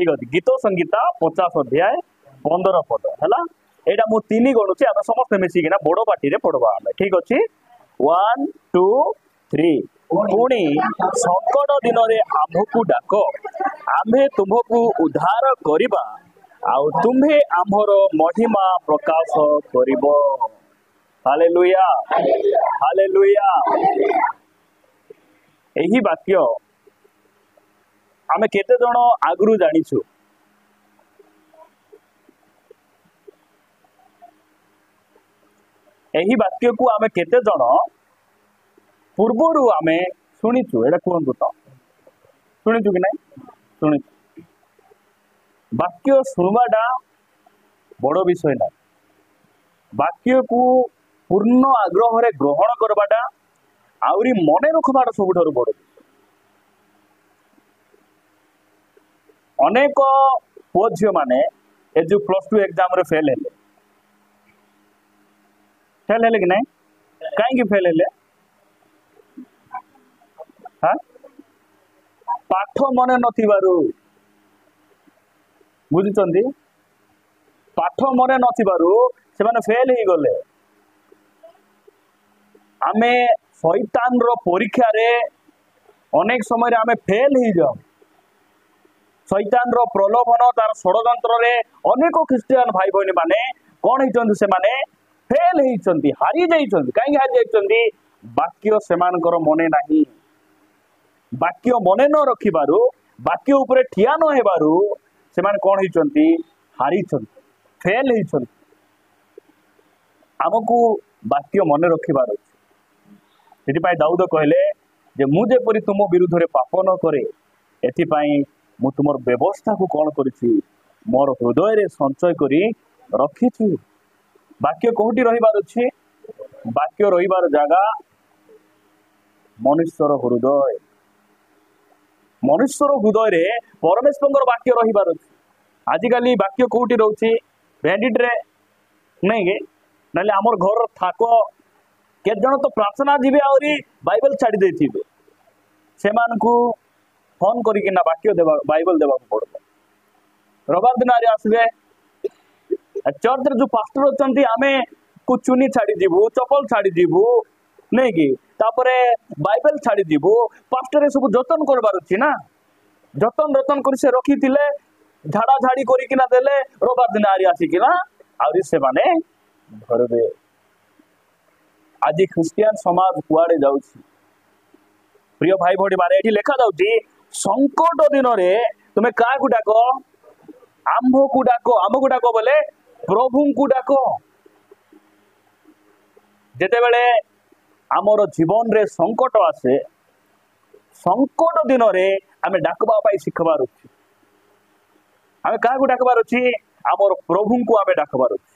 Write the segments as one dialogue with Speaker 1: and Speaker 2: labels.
Speaker 1: ठीक अच्छे गीत संगीता 50 अध्याय 15 पद है एटा मु तीन गणुची आम समस्त मिसिकिना बड़ पार्टी पढ़वा आम ठीक अच्छे 1 2 3 पुणी संकट दिन में आमको डाक आम्भे तुमको उद्धार करिबा आउ तुम्हे आमर महिमा प्रकाश करिबो हालेलुया हालेलुया। एही वाक्य आमे केते जण आगुरु जानिछु एही वाक्य को आमे केते जण पूर्वरु आमे सुनिछु एटा कहंतु तो सुनिछु कि नहीं सुनिछु वाक्य सुनवाटा बड़ विषय ना वाक्य को पूर्ण आग्रह रे ग्रहण करवाटा आउरी मने रखबाटा सबुठारु बड़ अनेक पुओ झील माने ए जो +2 एग्जाम रे फेल हेले कि नहीं कहीं फेल हेले हाँ पाठ मन नथिबारु बुझुचंदी पाठ मन नथिबारु से माने फेल ही गले आमे शैतान रो परीक्षा रे अनेक समय रे आमे फेल ही जाऊ शैतान रो प्रलोभन तार षड़यंत्र रे अनेक ख्रिस्टियन भाई बहनी माने कौन होइचंदी से माने फेल होइचंदी हारी जाइचंदी काहे हारी जाइचंदी वाक्य सेमानकर मने नाही वाक्य मने न रखिबारु वाक्य ऊपर ठिया न हेबारु से माने कौन होइचंदी हारी चंदी फेल होइचंदी हमकु वाक्य मने रखिबार अछि दाऊद कहले जे मु जेपरि तुम विरुद्ध रे पाप न करे एथिपाई मु तुमर व्यवस्था को कौन करिछि मोर हृदय रे संचय करी रखिछि वाक्य कोठी रहिबार अछि वाक्य रहिबार जागा मनुष्यर हृदय रे परमेश्वर वाक्य रहिबार अछि आजिकाली वाक्य कोठी रहउछि भेंडिट रे नहीं गे नाले हमर घर थाको के जन तो प्रार्थना जीवे आउरी बाइबल छाड़ी देथिबे सेमान को फोन करिके ना वाक्य देबा बाइबल देबा पड़बो रविवार दिन आरे आसबे चर्च रे जो पास्टर अछंती आमे को चुनी छाड़ी दिबु चपल छाड़ी दिबु नहीं कि तापरे बाइबल छाड़ी दिबु पास्टर सब जतन करबार अछि ना जतन कर से रखी थिले झाड़ा झाड़ी करिके ना देले रविवार दिन आरे आसी कि ना आउरी से माने भरबे आज ख्रिस्टियन समाज कुआड़े जाउछि प्रिय भाई भोड़ी माने एठी लेखा जाउछि संकट दिन रे तुमे का को डाको आम्भो को डाको बोले प्रभु को डाको जेते बेले आमर जीवन रे संकट आसे संकट दिन रे आमे डाकबा पाई सिखबार अछि आमे का को डाकबार अछि आमर प्रभु को आमे डाकबार अछि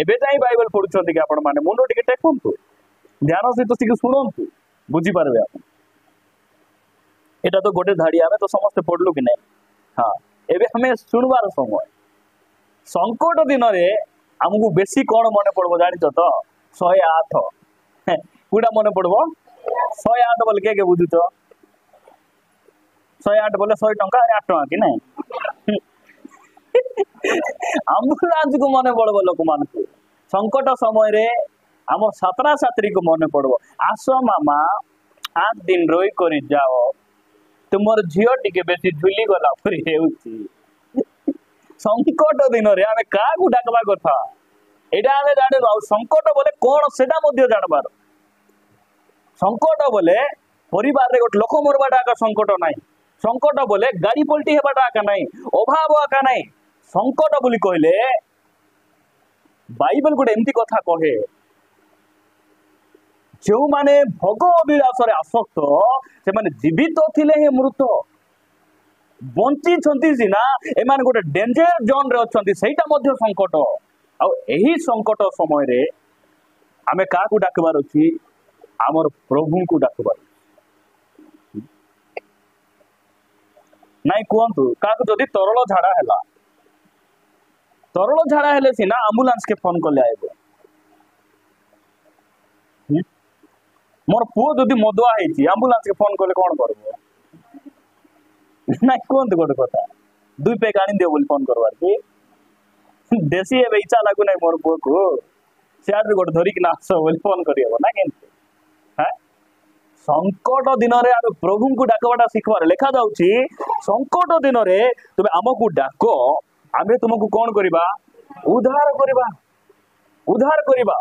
Speaker 1: एबे ताई बाइबल पढुछंती कि आपण माने मुंडो टिके टेकंतु ध्यान सहित टिके सुनंतु बुझी पारबे आपण एटा तो गोटे धाड़ी आमे तो समस्त पढ़लु कि नहीं हाँ एबे हमें सुनवार समय संकट दिन रे हमको बेसी कौन मन पड़बो जानि तो 108 पूरा मन पड़बो 108 बोल के बुझु तो 108 बोले 100 टंका 8 टंका कि नहीं एम्बुलेंस को मन पड़बो लोक मान संकट समय रे हम सातरा सात्री को मन पड़बो आसो मामा 8 दिन रोई करी जाओ तुमर झियो टिके बेसी झुली गला परी हेउची संकट दिन रे आमे का को डाकबा कथा एडा आमे जाने संकट बोले कोन सेटा मध्ये जानबार संकट बोले परिवार रे गोट लोक मरबाटा का संकट नाही संकट बोले गाड़ी पलटी हेबाटा का नाही अभाव का नाही संकट बोली कहले बाइबल गोटे एमती कथा कहे जो माने भोग अभिलाष रे आसक्त से माने जीवित थिले हे मृत बंची छंती सिना एमान गोटे डेंजर जोन रे अछंती सेटा मध्ये संकट आ एही संकट समय रे आमे का को डाकबार अछि हमर प्रभु को डाकबार नाइ कोंतु का को जदी तरल झाड़ा हेले सिना एम्बुलेंस के फोन करले आइबो मोर पुओ जदी मदुआ हेची एम्बुलेंस के फोन करले कोन करबो ना कहतु गोटे कथा 2 पैक आनी दियो बोली फोन करवार कि देसी ए इच्छा लागू ना मोर पुओ को सियाड़ गोटे धरिक आस बोली फोन करहब ना के संकट दिन में आम प्रभु को डाकवाटा शिखबार लिखा जाऊँगी संकट दिन में तुम आमको डाक आम तुमको कौन करवा उद्धार करवा उद्धार करवा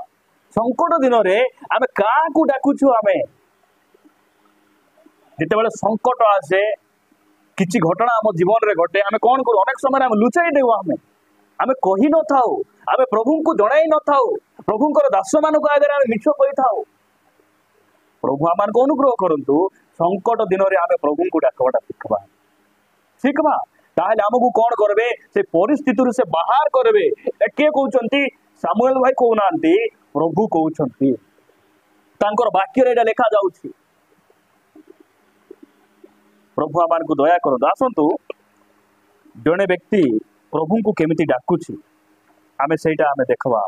Speaker 1: संकट दिन में आम क्या डाकुछु आम जिते बड़े संकट आसे किसी घटना आम जीवन में घटे आम कौन करूँ अनेक समय आम लुचाई देव आम कही न था आम प्रभु को जन न था प्रभुंर दास मान आगे मिछ कही प्रभु आम को अनुग्रह करंतु संकट दिन में आम प्रभु को डाकवाटा शिखबा शिखबा ताहले आमको कौन करबे से परिस्थिति से बाहर करबे किए कहते सामुएल भाई कहना प्रभु कहते तांकर वाक्य रे लिखा जाउछि प्रभु आम को दया करंतु आसंतु जड़े व्यक्ति प्रभु को केमिति डाकुछि आमे सेटा आमे देखबा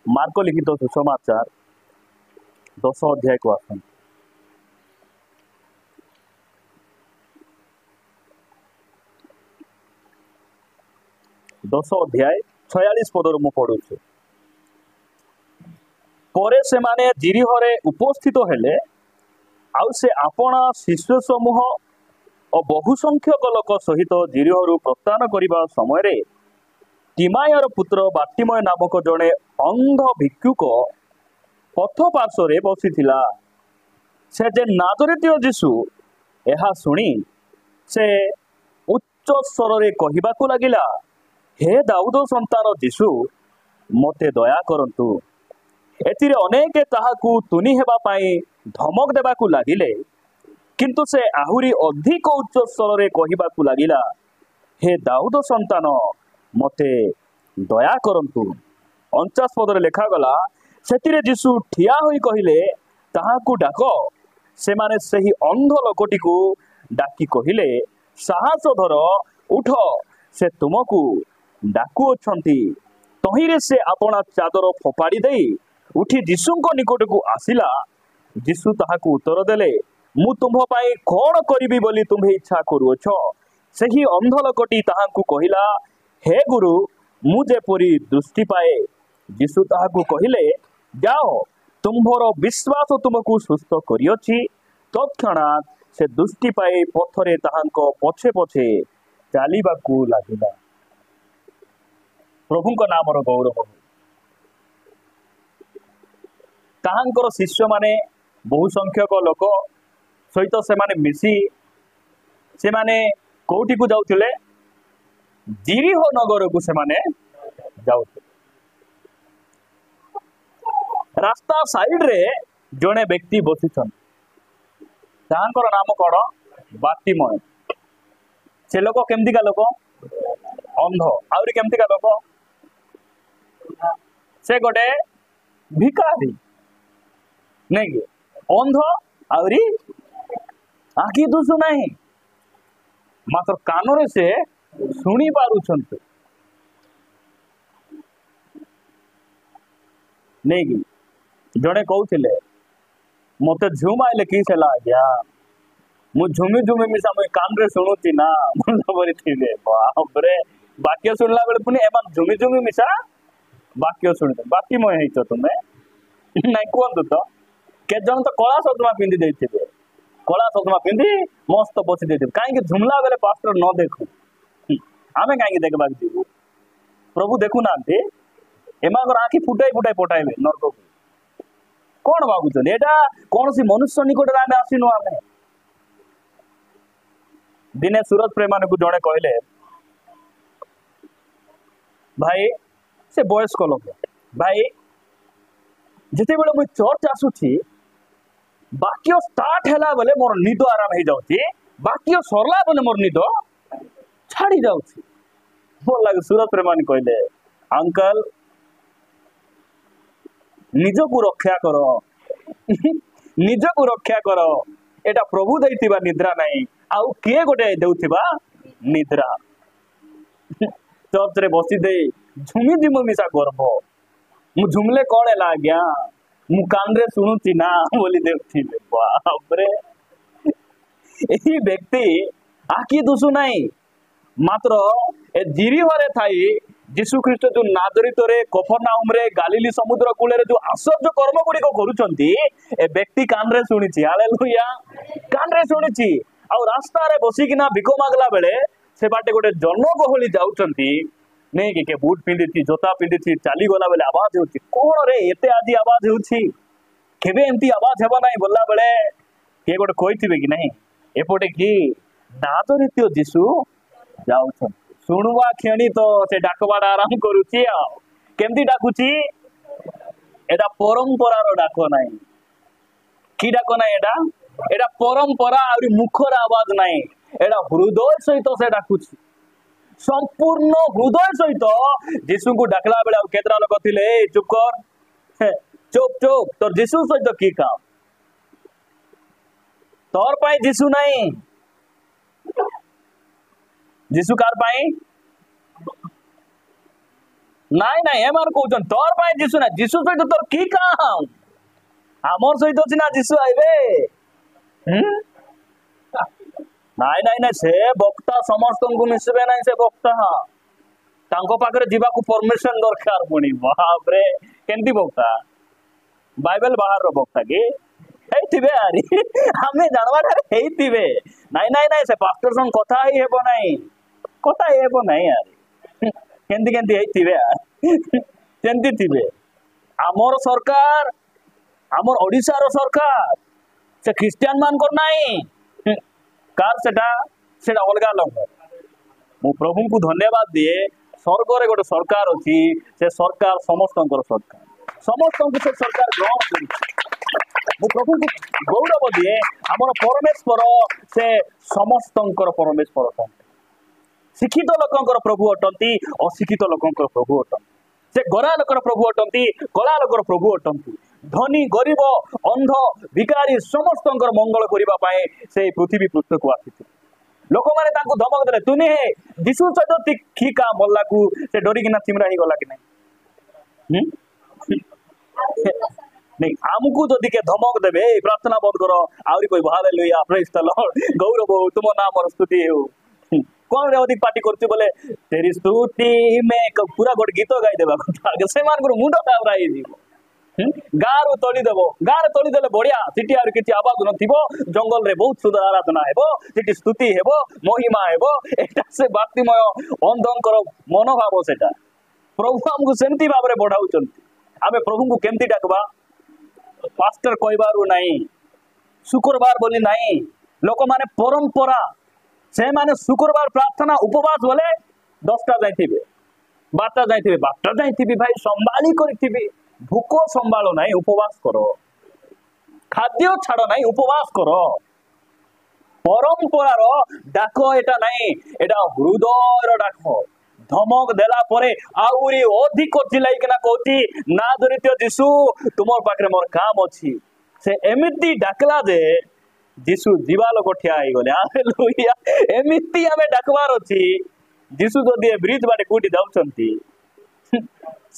Speaker 1: मार्क लिखित सुसमाचार 10 अध्याय को आसन 10 अध्याय 46 पदर मु पढ़ुछु परे से माने जिरिहरे उपस्थित हेले आउ से आपणा शिष्य समूह और बहु संख्यक लोक सहित जिरिहरु प्रस्थान करने समय तिमायर पुत्र बातिमय नामक जड़े अंध भिक्षुक पथ पार्श्व बसी से जे नाजरेतीय जीशु यह शुणी से उच्च स्वर रे कहबाकू लगिला हे दाऊद संतान जीशु मते दया करंतु एतिरे अनेक ताहाकू तुनी हेबा पाई धमक देबाकू लागिले किंतु से आहुरी अधिक उच्च स्वर रे कहबाकू लागिला हे दाऊद संतान मते दया करंतु 49 पदरे लेखा गला सेतिरे जीशु ठिया होई कहिले ताहाकू डाक से माने सही अंध लोकटी को डाकी कहिले साहस धर उठ से तुमको डाकू अछंती तहिरे से आपना चादर फोपाड़ी देई उठी जीशुंको निकट को आसिला जीशु ताहाकू उत्तर देले मु तुम पाई कौन करिबी बोली तुम्हें इच्छा करुअछ सही अंध लोकटी ताहाकू कहिला हे गुरु मुझे परी दृष्टि पाए जीशु ताहाकू कहिले जाओ तुम्भर विश्वास तुमको सुस्थ करियछि तत्क्षणात से दृष्टि पाए पथरे ताहांको पछे पछे चालिबाकू लागिला प्रभुंको नामर गौरव ताहांकर शिष्य माने बहु संख्यक लोक सहित से माने मिसी से माने कोठी को जाउथिले जिरिहो नगर को से माने जाउथिले रास्ता साइड रे जड़े व्यक्ति बसी ताहांकर नाम कौन बातिमय से लोक केमतिका लोक अंध आउरी केमतिका लोक से गोटे भिखारी नहीं कि अंध आउरी आखि दुसु नहीं मात्र कान से शुणी पारुछंत नहीं कि जड़े कहते मत झुम आइले किस है आज्ञा मु झुमी झुमी मिसा मुझे कान रे शुणुची ना मुझे थे बापरे वाक्य शुणला बेले पुणी एम झुमी झुमी मिसा वाक्य शुणी बाकी मय है तुम्हें ना कहतु तो के जन तो कला सदमा पिंधि देते कला सदमा पिंधि मस्त बसी देते कहीं झुमला बेले पास्टर न देखू आमे कहीं देखा जीवु प्रभु देखु ना एमागर आखि फुटाई फुटाई पटाइबे नरक को कौन भावुन एटा कौन सी मनुष्य निकट आम आसीनु आम दिने सूरत प्रेमान को जड़े कहले भाई से वयस्क लोक भाई जिते बेले मुझे चर्च आसुची वाक्य स्टार्ट हैला बेले मोर निद आराम हो जाउची वाक्य सरला बेले मोर निद छाड़ी जाउची भल लगे सूरत प्रेमान कहले अंकल निज को रक्षा कर निज को रक्षा कर एटा प्रभु देइतिबा निद्रा नहीं आउ किए गोटे देउतिबा निद्रा चर्च रे बसी दे झुमी झुमी मिसा गर्भ मु झुमले कौन है आज्ञा मु कान रे शुणुची ना बोली देखिले बाप रे यही व्यक्ति आखि दुसु नहीं मात्र ए जिरी हरे थाई जीशु ख्रीष्ट जो नाजरित रे कफरनाहुम रे गालिली समुद्र कूले रे जो आश्चर्य कर्म गुडी को करूचंती ए व्यक्ति कान रे सुनिची हालेलुया कान रे सुनिची आ रास्ता रे बसी किना भिको मागला बेले से बाटे गोटे जन गहली जाउचंती नहीं कि के बूट पिंदी जोता पिंदी चाली गला बेले आवाज होची कोन रे एते आदि आवाज होची केबे एंती आवाज हेबा नहीं बोलला बेले के गोटे कहिथिबे कि नहीं एपटे कि नाजरित जीशु जाउछन सुनुवा खेणी तो से डाकवाड़ा आराम करुची आ केमती डाकुची एटा परंपरा रो डाको नाही की डाको नाही एटा परंपरा आउरी मुखर आवाज नाही एटा हृदय सहित से डाकुची संपूर्ण हृदय सहित जीशु को डाकला बेले केतरा लोक थिले चुप कर चुप चुप तोर जीशु सहित की काम तोर पाई जीशु नहीं जीशु कार पाई नाई नाई एमार कहउछन तोर पाई जीशु ना जीशु सहित तोर की काम हमर सहित अछि ना जीशु आइबे नाई नाई नाई से वक्ता समस्त को मिसबे नाई से वक्ता तांको पाखरे जीवा को परमिशन दरकार पुणी बाप रे केंती वक्ता बाइबल बाहर रो वक्ता के हेतिबे आरी हमें जानवा हेतिबे नाई नाई नाई से पास्टर संग कथा ही हेबो नाई कथा हेबो नाई यार केंती केंती हेतिबे केंती थिबे हमर सरकार हमर ओडिसा रो सरकार से क्रिश्चियन मान को नाई कार सेटा सेटा अलगा लोग मु प्रभु को धन्यवाद दिए स्वर्ग रे गोटे सरकार अछि से सरकार समस्तंकर सरकार समस्तंक से सरकार ग्रहण करी मु प्रभु को गौरव दिए हमर परमेश्वर से समस्तंकर परमेश्वर शिक्षित लोकंकर प्रभु अटंती अशिक्षित लोकंकर प्रभु अटंती से गरा लोकर प्रभु अटंती कला लोकर प्रभु अटंती धनी गरीब अंध भिकारी समस्तंकर मंगल करिबा पाए से पृथ्वी पृष्ठ को आसी लोक माने तांको धमक देले तुने जीशु सहित की का बोलला को से डरी किना चिमरा ही गला कि नहीं नहीं आमको जदि के धमक देबे प्रार्थना बंद करो आउरी कोई हालेलुया प्रेज द लॉर्ड गौरव तुम नाम और स्तुति हो कौन रे अधिक पार्टी करती बोले तेरी स्तुति में पूरा गोटे गीत गाई देबा କଥା से मान को मुंड तावरा ही जीवो गार तोली देबो गार तोली देले बढ़िया सिटी आउरी किछि आवाज नथिबो जंगल रे बहुत सुंदर आराधना हेबो सिटी स्तुति हेबो महिमा हेबो एटा से भक्तिमय अंधंकर मनोभाव सेटा प्रभु हमको सेमती भाबरे बढ़ाउचंती आमे प्रभु को केमती डाकबा पास्टर कहबारू नहीं शुक्रवार बोली नहीं लोक माने परंपरा से माने शुक्रवार प्रार्थना उपवास बोले 10टा जाइथिबे 12टा जाइथिबे 12टा जाइथिबे भाई संभाली करथिबे भूको संभालो नहीं उपवास करो खाद्य छाड़ नहीं उपवास करो परंपरा रो डाक एटा नहीं एटा हृदय रो डाक धमक देला परे आउरी अधिक चिल्लाई किना कहती ना दरित जीशु तुमर पाखरे मोर काम अछि से एमिति डाकला जे जीशु जीवा लोक ठिया आइ गले हालेलुया एमिति हमें डाकवार अछि जीशु जदि ब्रिज बाटे कोठी जाउछंती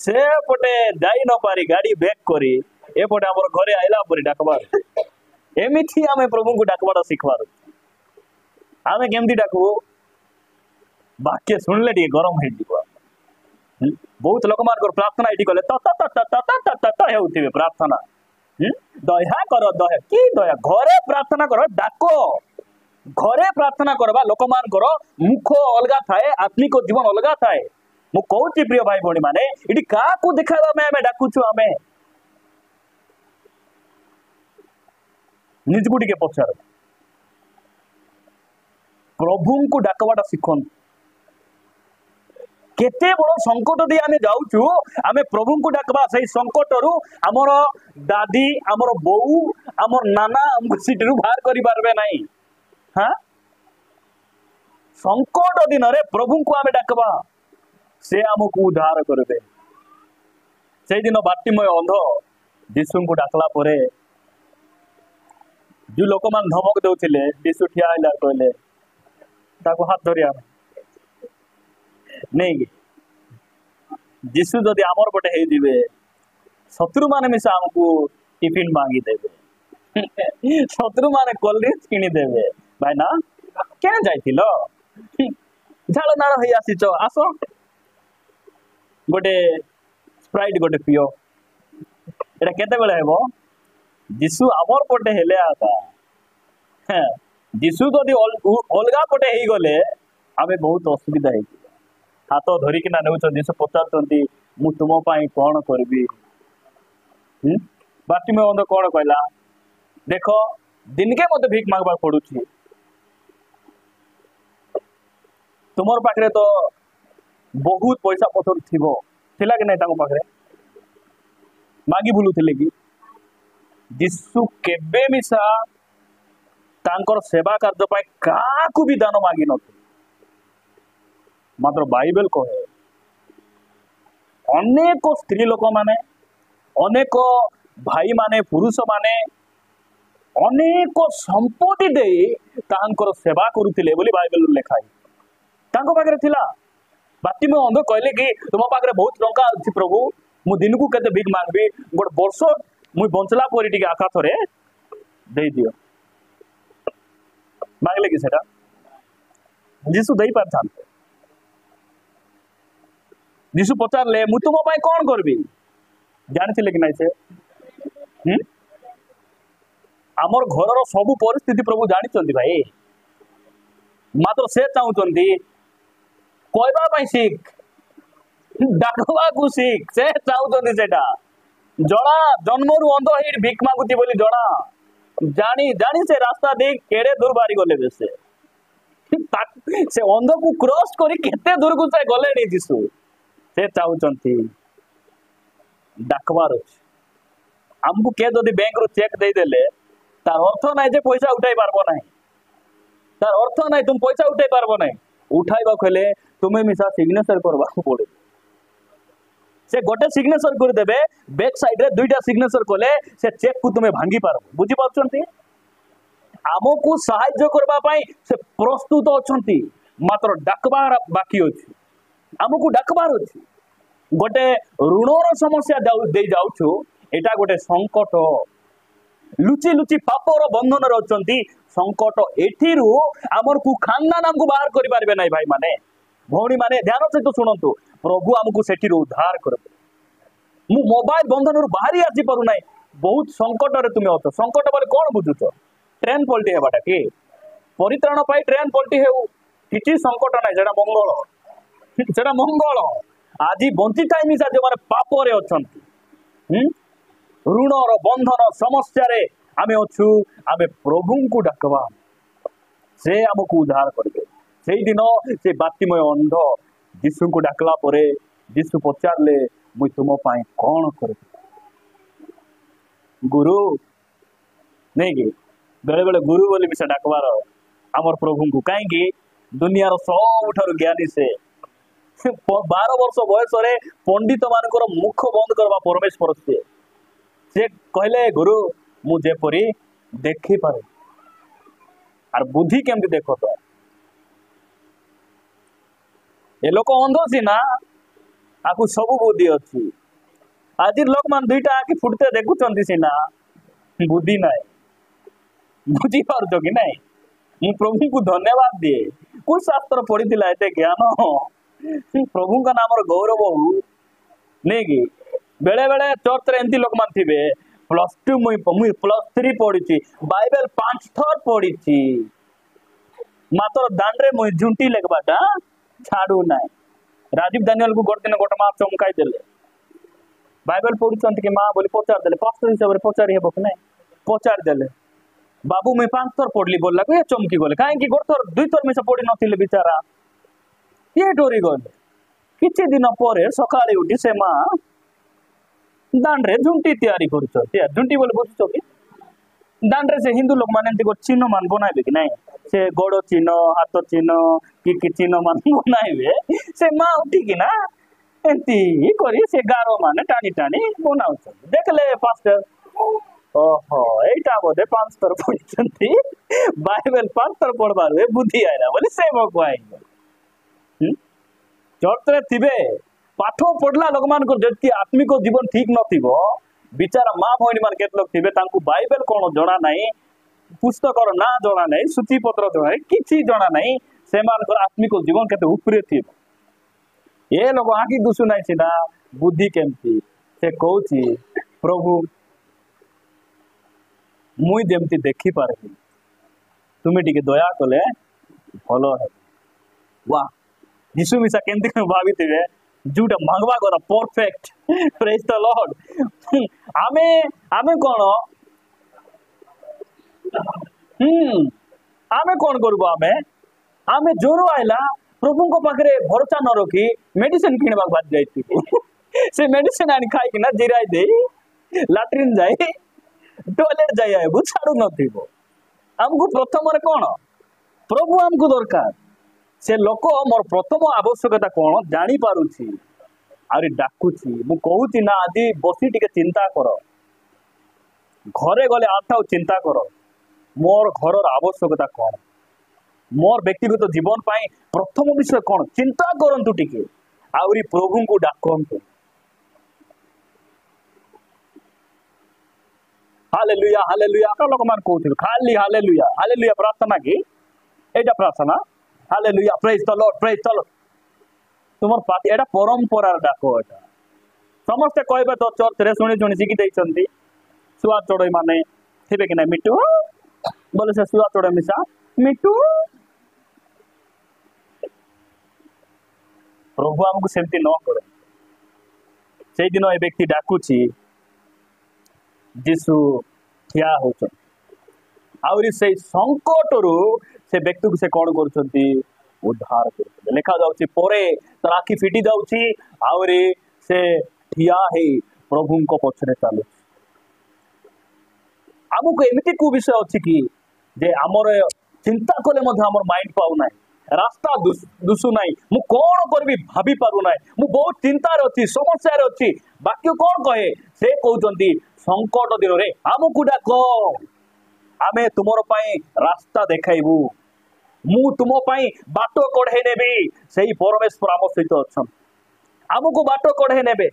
Speaker 1: से पटे जाई न पारी गाड़ी बैक करी ए पटे हमर घरे आइला परी डाकबार एमिति हमें प्रभु को डाकबार सिखवार हमें केमती डाकबो वाक्य सुनले टी गरम हे जीव बहुत लोक मार प्रार्थना इटी कले त त त त त त त हेउथिबे प्रार्थना दया कर दया की दया घरे प्रार्थना कर डाको घरे प्रार्थना करबा लोक मान कर मुख अलगा थाए आत्मिक जीवन अलगा थाए मु कहूची प्रिय भाई भणी माने इटी का को देखाबा में हमें डाकुछु हमें निज गुडी के पछार प्रभु को डाकवाटा सिखन केते बड़ संकट दी आमे जाउछु आमे प्रभु को डाकबा सही संकट रु हमर दादी हमर बऊ हमर नाना हमको सिटरु बाहर करि पारबे नाही हां संकट दिन रे प्रभु को आमे डाकबा से हमको उद्धार करबे से दिन बाटिमय अंध जीशु को डाकला परे जो लोक मान धमक देउथिले जीशु ठिया आइला कहले ताको हाथ धरिया नहीं जीशु जदि आमर पटे हे दिबे शत्रु माने मिसा हमको टिफिन मांगी देवे शत्रु माने कोल्ड ड्रिंक्स किनी देवे भाई ना क्या जाइथिलो झाल नाळ होई आसीचो आसो गोटे स्प्राइट गोटे पियो एटा केते बेले हेबो जिसु आमर पटे हेले आका जिसु जदि अलगा पटे हेई गले आमे बहुत असुविधा हे हाथ धरिकी ना नेउछ जिसु पचारचंती मु तुम पाई कोन करबी बाटी में अंध कोन कहला देखो दिनके मते भीख मांगबा पड़ुछि तुमर पाखरे तो बहुत पैसा पतर थिबो थिला कि नै ताको पाखरे मागी बुलुथिले कि जिसु केबे मिसा तांकर सेवा कार्य पाई काकू भी दान मागी न मात्र बाइबल कहे अनेक स्त्री लोक माने अनेक भाई माने पुरुष माने अनेक संपत्ति दे तांकर सेवा करुथिले बोली बाइबल लिखाई तांको पाखरे थिला बाटी में अंध कहले कि तुम पाखरे बहुत टंका अछि प्रभु मु दिन को केते भीख मांगबी गोट वर्ष मुई बंचला परी टिके आकाश रे दे दियो मांगले कि सेटा जीसु दई पार थांते जीसु पचारले मु तुम पाई कोन करबी जानथिले कि नै से आमर घरर सब परिस्थिति प्रभु जानिचंती भाई मात्र से चाहूचंती कहबा पाई सीख डाकवा को सीख से चाहूचंती सेटा जड़ा जन्मरु अंध हेई भीख मागुती बोली जड़ा जानी जानी से रास्ता दे केड़े दूर बारी गले बेसे से अंध को क्रॉस करी केते दूर को से गले नी जीसु से चाहूचंती डाकवार हमको के जदि बैंक रो चेक दे देले तार अर्थ नाइ जे पैसा उठाई पारबो नाही तार अर्थ नाइ तुम पैसा उठाई पारबो नाही उठाइबा खले तुमे मिसा सिग्नेचर करबा पड़े से गोटे सिग्नेचर कर देबे बैक साइड रे दुईटा सिग्नेचर कोले से चेक को तुमे भांगी पारबो बुझी पाछंती आमको सहाय्य करबा पाई से प्रस्तुत अछंती मात्र डाकबार बाकी अछि आमको डाकबार अछि गोटे ऋणर समस्या दे जाउछु एटा गोटे संकट लुचि लुचि पापर बंधन रचंती संकट एठिरु आमर को खानदान हमको बाहर करि पारबे नै भाई माने भौणी माने ध्यान से तो सुनंतु प्रभु हमको सेठिरु उद्धार करबे मु मोबाइल बंधन रु बाहरी आसी पारु नै बहुत संकट रे तुमे अछ संकट बोले कोन बुझुछ ट्रेन पलटी हेबाटा कि परित्राण पाई ट्रेन पलटी हेउ किछि संकट नै जेडा मंगल आज बंची टाइम सा जो माने पाप रे अछंती ऋणर बंधन समस्या रे आमे अछु आमे प्रभु को डाकवा से हमको उद्धार करबे सेई दिन से बातिमय अंध यीशु को डाकला परे यीशु पचारले मुई तुम पाई कोन करबे गुरु नहीं कि बेले बेले गुरु बोली मिसा डाकवार हमर प्रभु को काई कि दुनिया रो सबठारु ज्ञानी से 12 वर्ष बयस रे पंडित मानकर मुख बंद करबा परमेश्वर से कहले गुरु मु जेपरी देखि पारे आर बुद्धि केमति देखो तो ए लोक अंध सी ना आकु सब बुद्धि अछि आज लोक मान दुईटा आखि फुटते देखुचंती सीना बुद्धि नाय बुझी पारछो कि नाय मु प्रभु को धन्यवाद दिए कुछ शास्त्र पढ़ी एते ज्ञान प्रभु का नाम गौरव नहीं कि बेले बेले चर्च रे एंती लोक मान थिबे +2 मुई +3 पढ़ी बाइबल 5 थर पढ़ी मात्र दांडे मुई झुंटी लेखबाटा छाड़ू ना राजीव दानियल को गोटे दिन गोटे माँ चमकाई देले बाइबल पढ़ुचंत कि माँ बोली पचार देले पास्टर हिसाब रे पचारि हेबो कि नै पचार देले बाबू मुई 5 थर पढ़ली बोलला को चमकी गले काहे कि गोटे थर 2 थर मिसा पढ़ी नथिले बिचारा ये डोरी गले किछि दिन परे सकाळे उठी से माँ दांडे झुंटी तैयारी करूछ झुंटी बोले बुझुछ कि दांडे से हिंदू लोक माने एंती चिन्ह मान बनाइबे कि नै से गोड़ चिन्ह हाथ चिन्ह कि चिन्ह मान बनाइबे से माँ उठी कि ना एंती करी से गारो माने टाणी टाणी बनाउछ देखले पास्टर ओहो एटा बोधे 5 थर पढ़िचंती बाइबल 5 थर पढ़बार बुद्धि आइला बोली से मको आइ चर्च रे थिबे पाठ पढ़ला लोक मान को जति आत्मिक जीवन ठीक नथिबो विचार माँ भौणी मान केत लोग थे बाइबल कौन जना ना पुस्तक ना जना ना सूचीपत्र जना कि जना ना से आत्मिक जीवन के उपरे थी ये लोग आखि दुसु ना सीधा बुद्धि केमती से कौची प्रभु मुई जमती देखी पारे तुम्हें टिके दया कले भल है वाह यीशु मिसा केमती भावी थे जोटा मांगवा करा परफेक्ट प्रेज द लॉर्ड आमे आमे कौन आमे कौन करबो आमे आमे जोर आइला प्रभु को पाखरे भरोसा न रखी मेडिसिन किणवा बात जाई से मेडिसिन आनी खाई कि ना जिराई दे लैट्रिन जाए टॉयलेट जाए आए छाड़ू नथिबो हमको प्रथम रे कौन प्रभु हमको दरकार से लोक मोर प्रथम आवश्यकता कौन जानी पारुछि आरी डाकुछि मु कहूछि ना आदि बसी टिके चिंता कर घरे गले आठाओ चिंता कर मोर घरर आवश्यकता कौन मोर व्यक्तिगत जीवन पाई प्रथम विषय कौन चिंता करंतु टिके आउरी प्रभु को डाकंतु हालेलुया हालेलुया का लोक मान कहथिल खाली हालेलुया हालेलुया प्रार्थना की एटा प्रार्थना हालेलुया प्रेज द लॉर्ड तुमर पार्टी एटा परंपरा डाको एटा समस्त कहबे तो चर्च रे सुनी सुनी सिखि दैछंती सुआ चोड़ई माने थिबे कि ना मिटू बोले से सुआ चोड़ई मिसा मिटू प्रभु हमको सेमती न करे से दिन ए व्यक्ति डाकुची जीशु ठिया होचन आउरी से संकट रु से व्यक्ति को से कौन कर उद्धार कर लिखा जाउची परे तर आखि फिटी जाउची आउरी से ठिया हे प्रभु को पछरे चालू आमको एमती को विषय अच्छी कि जे आमर चिंता कले मध्य आमर माइंड पाउ ना रास्ता दुसु ना मु कौन करबी भाभी पारु ना मु बहुत चिंतार अच्छी समस्या अच्छी बाक्य कौन कहे से कहते संकट दिन रे आमको डाक आमे तुमर पाई रास्ता देखाइबू मु तुम पाई बाट कढ़े नेबी सही परमेश्वर आम सहित अच्छा आमको बाट कढ़े नेबे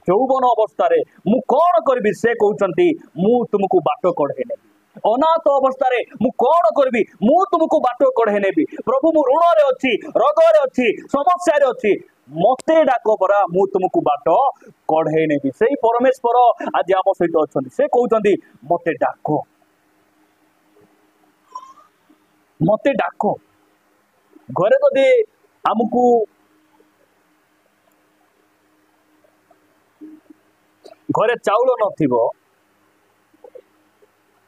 Speaker 1: यौवन अवस्था रे मु कौन करबी से कहते मु तुमको बाट कढ़े नेबी अनाथ अवस्था रे मु कौन करबी मु तुमको बाट कढ़े नेबी प्रभु मु ऋण रे अच्छी रोग रे अच्छी समस्या रे अच्छी मते डाक परा मु तुमको बाट कढ़े नेबी सही परमेश्वर आज आम सहित अच्छा से कहते मते डाक मते डाक घरे जदि आमको घरे चाउल नथिबो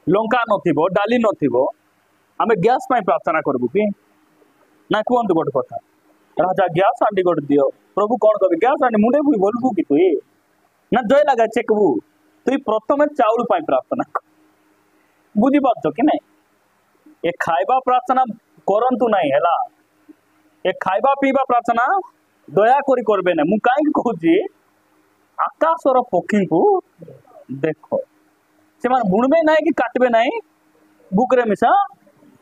Speaker 1: लंका नथिबो डाली नथिबो आमे गैस पाई प्रार्थना करबु कि ना कहतु गोटे कथा राजा गैस आंटी गोटे दियो प्रभु कौन कह गैस आंटी मुंडे बुई बोलबू कि तुई ना जय लगा चेकबू तुई प्रथम चाउल पाई प्रार्थना कर बुझी पारछ कि नहीं ए खाइबा प्रार्थना करंतु नहीं हैला ए खाइबा पीबा प्रार्थना दया करी करबे ना मु काई कहूची आकाशर पक्षी को देखो से मान बुणबे ना कि काटबे ना बुकरे मिसा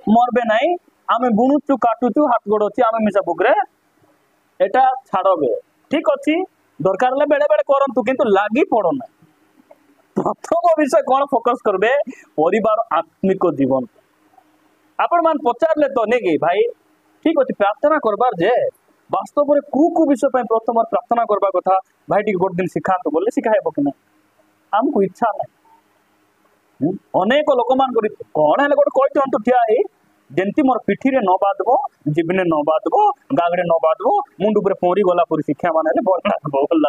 Speaker 1: मरबे ना आमे बुणुचु काटुचु हाथ गोड़ अच्छी आमे मिसा बुकरे एटा छाड़बे ठीक अच्छी दरकार ले बेले बेले करंतु किंतु लागी पड़ो ना प्रथम विषय कौन फोकस करबे परिवार आत्मिक जीवन आपण मान पचारले तो नहीं कि भाई ठीक अच्छे प्रार्थना करबार जे वास्तव में कु विषय पर प्रथम प्रार्थना करबा कथा भाई टी गोटे दिन सिखात बोले शिखाइब कि ना आमको इच्छा ना अनेक लोक मान कौन है गोटे कहते ठिया जमती मोर पिठी रे न बाधब जीवने न बाधब गागड़े न बाधब मुंड उपर पौरी गला पूरी शिक्षा मान भल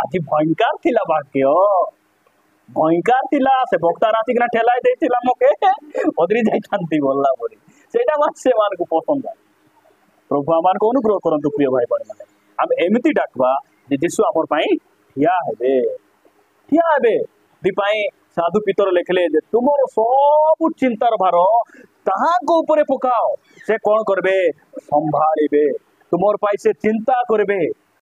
Speaker 1: आज भयंकर थिला वाक्य भयंकर थिला से बक्ता रातिकना ठेलाई देथिला मके अदरी जाइथांती बोलला परी सेटा मान से मान को पसंद है प्रभु आमान को अनुग्रह करंतु प्रिय भाई बहन माने हम एमिति डाकबा जे यीशु हमर पई ठिया हेबे दिपाई साधु पितर लिखले जे तुमर सब चिंतार भार ताहा को ऊपर पकाओ से कौन करबे संभाळिबे तुमर पाई से चिंता करबे